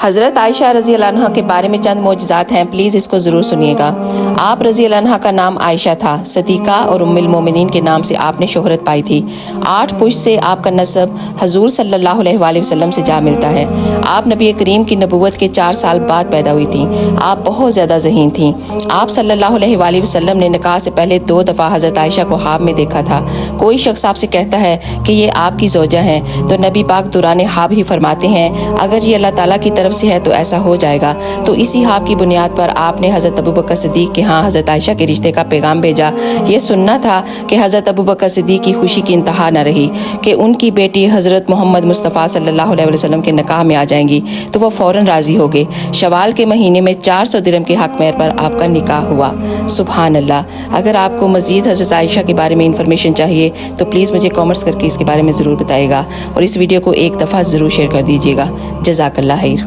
हज़रत आयशा रज़ी अल्लाह अन्हा के बारे में चंद मोजज़ात हैं, प्लीज़ इसको ज़रूर सुनिएगा। आप रज़ी अल्लाह अन्हा का नाम आयशा था। सदीक़ा और उम्मुल मोमिनीन के नाम से आपने शोहरत पाई थी। 8 पुश्त से आपका नस्ब हजूर सल्लल्लाहु अलैहि वसल्लम से जा मिलता है। आप नबी करीम की नबूवत के 4 साल बाद पैदा हुई थी। आप बहुत ज़्यादा ज़हीन थी। आप सल्लल्लाहु अलैहि वसल्लम ने निकाह से पहले 2 दफ़ा हज़रत आयशा को ख्वाब में देखा था। कोई शख्स आपसे कहता है कि ये आपकी ज़ौजा हैं, तो नबी पाक दुराने ख्वाब ही फरमाते हैं, अगर ये अल्लाह ताला की तरफ से है तो ऐसा हो जाएगा। तो इसी ख्वाब की बुनियाद पर आपने हज़रत अबू बकर सिद्दीक़ के यहाँ हज़रत आयशा के रिश्ते का पैगाम भेजा। ये सुनना था कि हज़रत अबू बकर सिद्दीक़ की खुशी की इंतहा न रही कि उनकी बेटी हज़रत मोहम्मद मुस्तफ़ा सल्लल्लाहु अलैहि वसल्लम के निकाह में आ जाएंगी, तो वो फ़ौरन राज़ी हो गए। शवाल के महीने में 400 दिरहम के हक़ महर पर आपका निकाह हुआ। सुभान अल्लाह। अगर आपको मज़ीद हज़रत आयशा के बारे में इंफॉर्मेशन चाहिए तो प्लीज़ मुझे कमेंट्स करके इसके बारे में ज़रूर बताइएगा और इस वीडियो को एक दफ़ा ज़रूर शेयर कर दीजिएगा। जज़ाकल्लाह खैर।